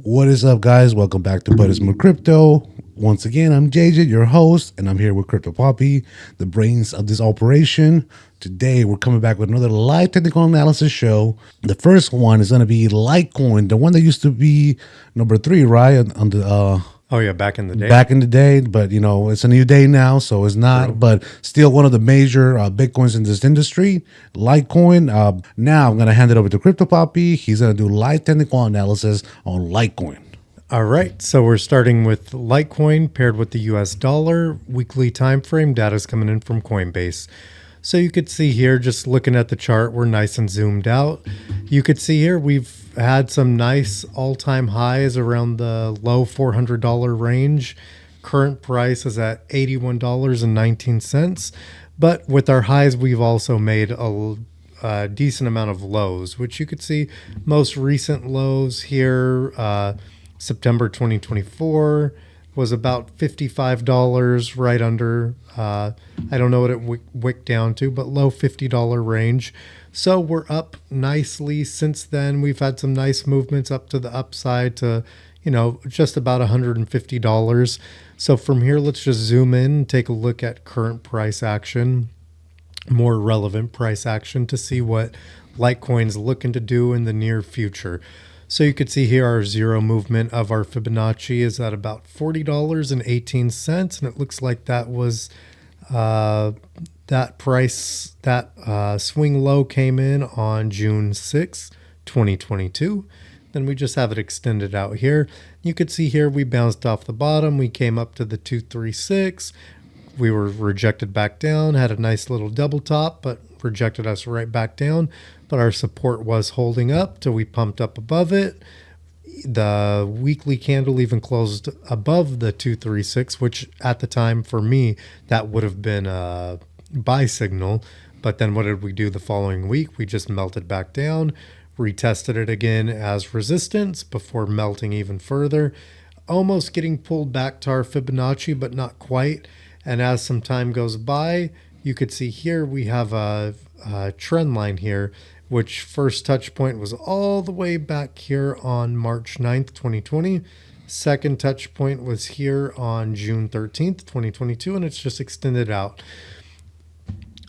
What is up, guys? Welcome back to But It's More Crypto. Once again, I'm JJ, your host, and I'm here with Crypto Poppy, the brains of this operation. Today, we're coming back with another live technical analysis show. The first one is going to be Litecoin, the one that used to be number 3, right? On the Oh yeah, back in the day. back in the day, but it's a new day now, so it's not. True. But still, one of the major bitcoins in this industry, Litecoin. Now I'm gonna hand it over to Crypto Poppy. He's gonna do live technical analysis on Litecoin. All right, so we're starting with Litecoin paired with the US dollar. Weekly time frame data is coming in from Coinbase. So you could see here, just looking at the chart, we're nice and zoomed out. You could see here we've had some nice all-time highs around the low $400 range. Current price is at $81.19. But with our highs, we've also made a decent amount of lows, which you could see most recent lows here. September 2024 was about $55, right under. I don't know what it wicked down to, but low $50 range. So we're up nicely since then. We've had some nice movements up to the upside to, just about $150. So from here, let's just zoom in and take a look at current price action, more relevant price action to see what Litecoin's looking to do in the near future. So you could see here our zero movement of our Fibonacci is at about $40.18, and it looks like that was that swing low came in on June 6, 2022. Then we just have it extended out here. You could see here we bounced off the bottom. We came up to the 236. We were rejected back down, had a nice little double top, but rejected us right back down. But our support was holding up till we pumped up above it. The weekly candle even closed above the 236, which at the time for me, that would have been a buy signal. But then what did we do the following week? We just melted back down, retested it again as resistance before melting even further, almost getting pulled back to our Fibonacci, but not quite. And as some time goes by, you could see here we have a trend line here, which first touch point was all the way back here on March 9th, 2020. Second touch point was here on June 13th, 2022, and it's just extended out.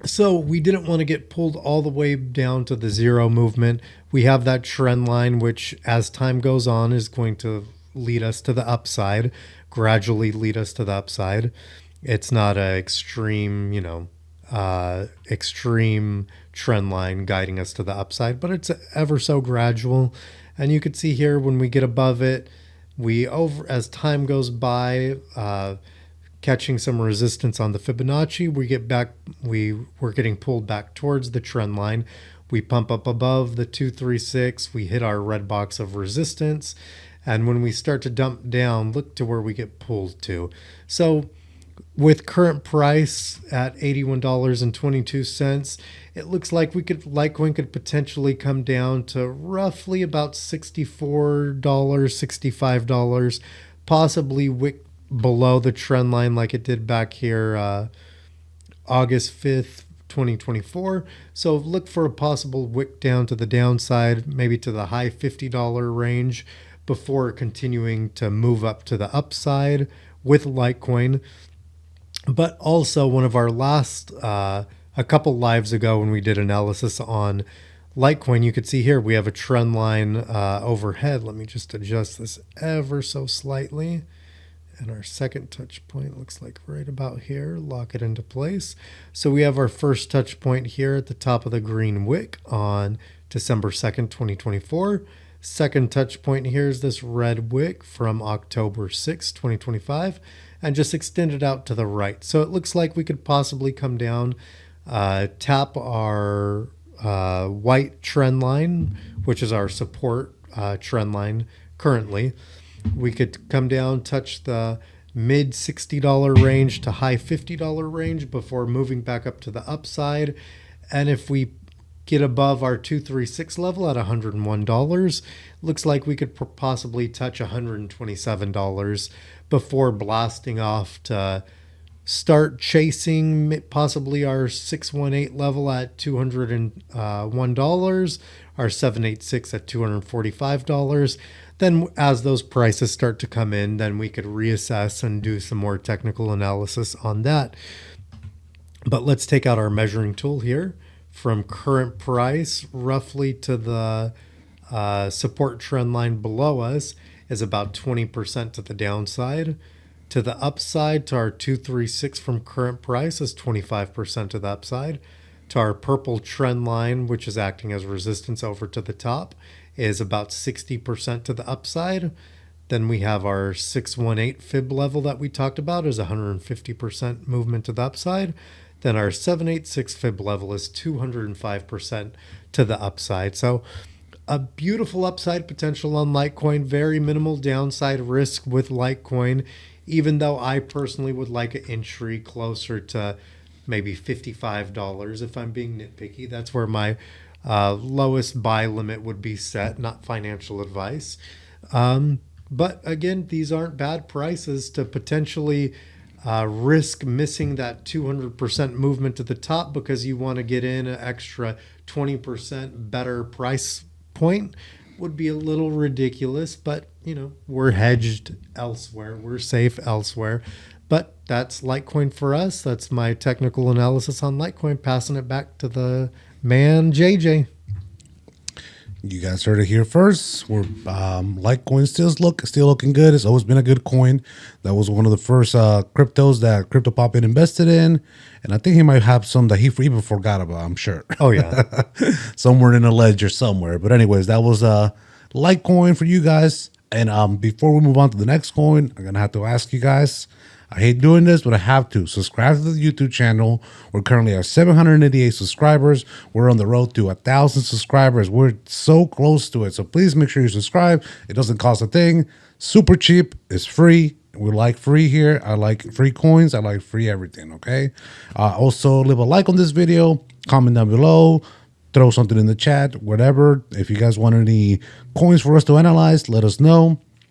So we didn't want to get pulled all the way down to the zero movement. We have that trend line, which as time goes on is going to lead us to the upside, gradually lead us to the upside. It's not an extreme, extreme trend line guiding us to the upside, but it's ever so gradual. And you can see here when we get above it, as time goes by, catching some resistance on the Fibonacci, we're getting pulled back towards the trend line. We pump up above the 236, we hit our red box of resistance, and when we start to dump down, look to where we get pulled to. So with current price at $81.22, it looks like Litecoin could potentially come down to roughly about $64, $65, possibly wick below the trend line like it did back here August 5th, 2024. So look for a possible wick down to the downside, maybe to the high $50 range before continuing to move up to the upside with Litecoin. But also one of our last, a couple lives ago when we did analysis on Litecoin, you could see here we have a trend line overhead. Let me just adjust this ever so slightly. And our second touch point looks like right about here. Lock it into place. So we have our first touch point here at the top of the green wick on December 2nd, 2024. Second touch point here is this red wick from October 6th, 2025. And just extend it out to the right. So it looks like we could possibly come down, tap our white trend line, which is our support trend line currently. We could come down, touch the mid $60 range to high $50 range before moving back up to the upside. And if we get above our 236 level at $101, looks like we could possibly touch $127 before blasting off to start chasing possibly our 618 level at $201, our 786 at $245. Then as those prices start to come in, then we could reassess and do some more technical analysis on that. But let's take out our measuring tool here. From current price roughly to the support trend line below us is about 20% to the downside. To the upside, to our 236 from current price is 25% to the upside. To our purple trend line, which is acting as resistance over to the top, is about 60% to the upside. Then we have our 618 fib level that we talked about is 150% movement to the upside. Then our 786 fib level is 205% to the upside. So a beautiful upside potential on Litecoin, very minimal downside risk with Litecoin, even though I personally would like an entry closer to maybe $55 if I'm being nitpicky. That's where my lowest buy limit would be set, not financial advice. But again, these aren't bad prices to potentially risk missing that 200% movement to the top because you want to get in an extra 20% better price point would be a little ridiculous, but we're hedged elsewhere. We're safe elsewhere. But that's Litecoin for us. That's my technical analysis on Litecoin. Passing it back to the man, JJ. You guys heard it here first. We're Litecoin still looking good. It's always been a good coin. That was one of the first cryptos that CryptoPop invested in, and I think he might have some that he even forgot about. I'm sure. Oh yeah, somewhere in a ledger somewhere. But anyways, that was Litecoin for you guys. And before we move on to the next coin, I'm gonna have to ask you guys. I hate doing this, but I have to. Subscribe to the YouTube channel. We're currently at 788 subscribers. We're on the road to 1,000 subscribers. We're so close to it. So please make sure you subscribe. It doesn't cost a thing. Super cheap. It's free. We like free here. I like free coins. I like free everything, okay? Also, leave a like on this video. Comment down below. Throw something in the chat, whatever. If you guys want any coins for us to analyze, let us know.